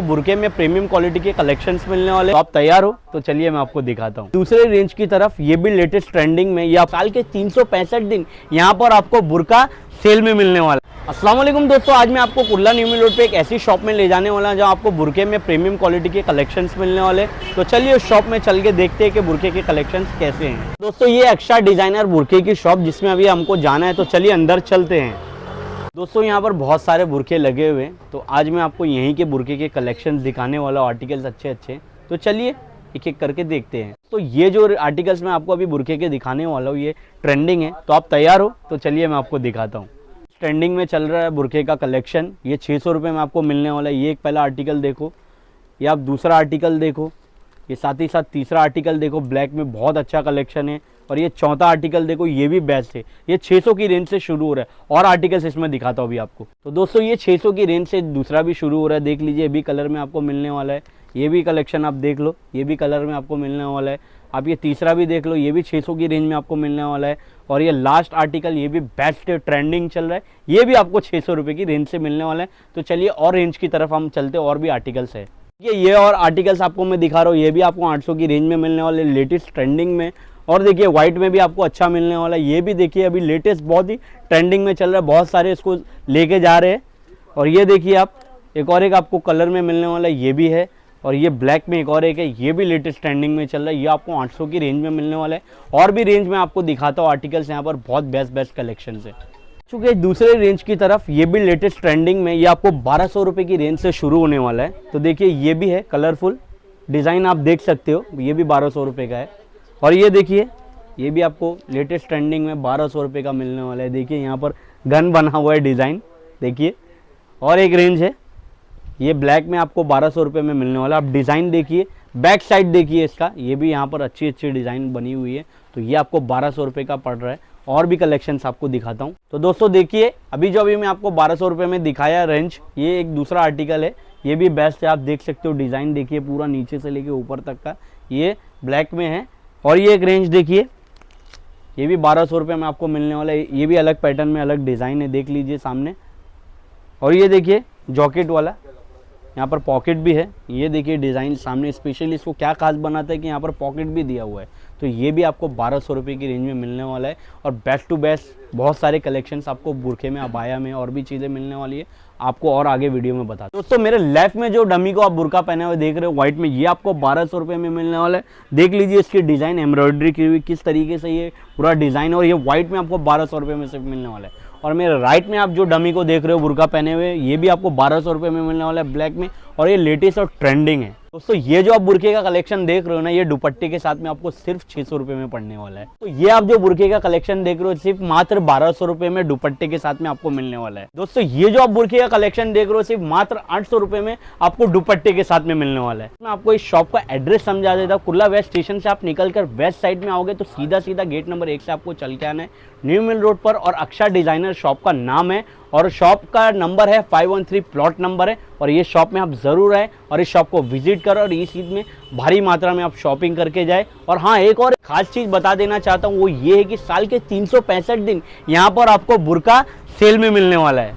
बुरके में premium quality के collections मिलने वाले। तो आप तैयार हो तो चलिए मैं आपको दिखाता हूँ। दूसरे रेंज की तरफ ये भी लेटेस्ट ट्रेंडिंग में, ये साल के 365 दिन यहाँ पर आपको बुरका सेल में मिलने वाला। अस्सलाम वालेकुम दोस्तों, आज मैं आपको कुर्ला न्यू मिल रोड पे एक ऐसी शॉप में ले जाने वाला हूँ जहाँ आपको बुरके में प्रीमियम क्वालिटी के कलेक्शंस मिलने वाले। तो चलिए उस शॉप में चल के देखते हैं कि बुरके के कलेक्शंस कैसे हैं। दोस्तों ये एक्स्ट्रा डिजाइनर बुरके की शॉप जिसमें अभी हमको जाना है, तो चलिए अंदर चलते हैं। दोस्तों यहाँ पर बहुत सारे बुरके लगे हुए हैं, तो आज मैं आपको यहीं के बुरके के कलेक्शंस दिखाने वाला हूँ, आर्टिकल्स अच्छे। तो चलिए एक एक करके देखते हैं। तो ये जो आर्टिकल्स मैं आपको अभी बुरके के दिखाने वाला हूँ ये ट्रेंडिंग है। तो आप तैयार हो तो चलिए मैं आपको दिखाता हूँ। ट्रेंडिंग में चल रहा है बुरके का कलेक्शन, ये 600 रुपये में आपको मिलने वाला है। ये एक पहला आर्टिकल देखो, ये आप दूसरा आर्टिकल देखो, ये साथ ही साथ तीसरा आर्टिकल देखो, ब्लैक में बहुत अच्छा कलेक्शन है। और ये चौथा आर्टिकल देखो, ये भी बेस्ट है। ये 600 की रेंज से शुरू हो रहा है और आर्टिकल्स इसमें दिखाता हूँ अभी आपको। तो दोस्तों ये 600 की रेंज से दूसरा भी शुरू हो रहा है, देख लीजिए। ये भी कलर में आपको मिलने वाला है, ये भी कलेक्शन आप देख लो, ये भी कलर में आपको मिलने वाला है। आप ये तीसरा भी देख लो, ये भी 600 की रेंज में आपको मिलने वाला है। और ये लास्ट आर्टिकल ये भी बेस्ट ट्रेंडिंग चल रहा है, ये भी आपको 600 रुपये की रेंज से मिलने वाला है। तो चलिए और रेंज की तरफ हम चलते, और भी आर्टिकल्स है। ये और आर्टिकल्स आपको मैं दिखा रहा हूँ, ये भी आपको 800 की रेंज में मिलने वाले, लेटेस्ट ट्रेंडिंग में। और देखिए व्हाइट में भी आपको अच्छा मिलने वाला है, ये भी देखिए अभी लेटेस्ट बहुत ही ट्रेंडिंग में चल रहा है, बहुत सारे इसको लेके जा रहे हैं। और ये देखिए आप एक आपको कलर में मिलने वाला है, ये भी है। और ये ब्लैक में एक है, ये भी लेटेस्ट ट्रेंडिंग में चल रहा है, ये आपको 800 की रेंज में मिलने वाला है। और भी रेंज में आपको दिखाता हूँ आर्टिकल्स, यहाँ पर बहुत बेस्ट कलेक्शन है। चूँकि दूसरे रेंज की तरफ ये भी लेटेस्ट ट्रेंडिंग में, ये आपको 1200 रुपये की रेंज से शुरू होने वाला है। तो देखिए ये भी है कलरफुल डिज़ाइन, आप देख सकते हो, ये भी 1200 रुपये का है। और ये देखिए ये भी आपको लेटेस्ट ट्रेंडिंग में 1200 रुपये का मिलने वाला है। देखिए यहाँ पर गन बना हुआ है डिज़ाइन, देखिए। और एक रेंज है, ये ब्लैक में आपको 1200 रुपये में मिलने वाला। आप डिज़ाइन देखिए, बैक साइड देखिए इसका, ये भी यहाँ पर अच्छी डिज़ाइन बनी हुई है। तो ये आपको 1200 रुपये का पड़ रहा है। और भी कलेक्शंस आपको दिखाता हूँ। तो दोस्तों देखिए अभी मैं आपको 1200 रुपये में दिखाया रेंज, ये एक दूसरा आर्टिकल है, ये भी बेस्ट है। आप देख सकते हो डिज़ाइन देखिए, पूरा नीचे से लेके ऊपर तक का, ये ब्लैक में है। और ये एक रेंज देखिए, ये भी 1200 रुपये में आपको मिलने वाला है, ये भी अलग पैटर्न में अलग डिज़ाइन है, देख लीजिए सामने। और ये देखिए जॉकेट वाला, यहाँ पर पॉकेट भी है, ये देखिए डिज़ाइन सामने। स्पेशली इसको क्या खास बनाता है कि यहाँ पर पॉकेट भी दिया हुआ है। तो ये भी आपको 1200 रुपये की रेंज में मिलने वाला है। और बेस्ट टू बेस्ट बहुत सारे कलेक्शंस आपको बुरखे में, अबाया में और भी चीज़ें मिलने वाली है, आपको और आगे वीडियो में बता। दोस्तों मेरे लेफ्ट में जो डमी को आप बुरका पहने हुए देख रहे हो व्हाइट में, ये आपको 1200 रुपये में मिलने वाला है। देख लीजिए इसकी डिज़ाइन एम्ब्रॉयडरी की हुई किस तरीके से ये पूरा डिज़ाइन, और ये व्हाइट में आपको 1200 रुपये में सिर्फ मिलने वाला है। और मेरे राइट में आप जो डमी को देख रहे हो बुरका पहने हुए, ये भी आपको 1200 रुपये में मिलने वाला है ब्लैक में। और ये लेटेस्ट और ट्रेंडिंग है। दोस्तों ये जो आप बुरके का कलेक्शन देख रहे हो ना, ये दुपट्टे के साथ में आपको सिर्फ 600 रुपये में पड़ने वाला है। तो ये आप जो बुरके का कलेक्शन देख रहे हो सिर्फ मात्र 1200 रुपये में दुपट्टे के साथ में आपको मिलने वाला है। दोस्तों ये जो आप बुरके का कलेक्शन देख रहे हो सिर्फ मात्र 800 रुपये में आपको दुपट्टे के साथ में मिलने वाला है। मैं आपको इस शॉप का एड्रेस समझा देता हूँ। कुर्ला वेस्ट स्टेशन से आप निकल कर वेस्ट साइड में आओगे तो सीधा गेट नंबर 1 से आपको चल के आना है, न्यू मिल रोड पर। और अक्षा डिजाइनर शॉप का नाम है, और शॉप का नंबर है 513 प्लॉट नंबर है। और ये शॉप में आप ज़रूर आए और इस शॉप को विजिट करो, और इस चीज़ में भारी मात्रा में आप शॉपिंग करके जाए। और हाँ, एक और खास चीज़ बता देना चाहता हूँ, वो ये है कि साल के 365 दिन यहाँ पर आपको बुरका सेल में मिलने वाला है।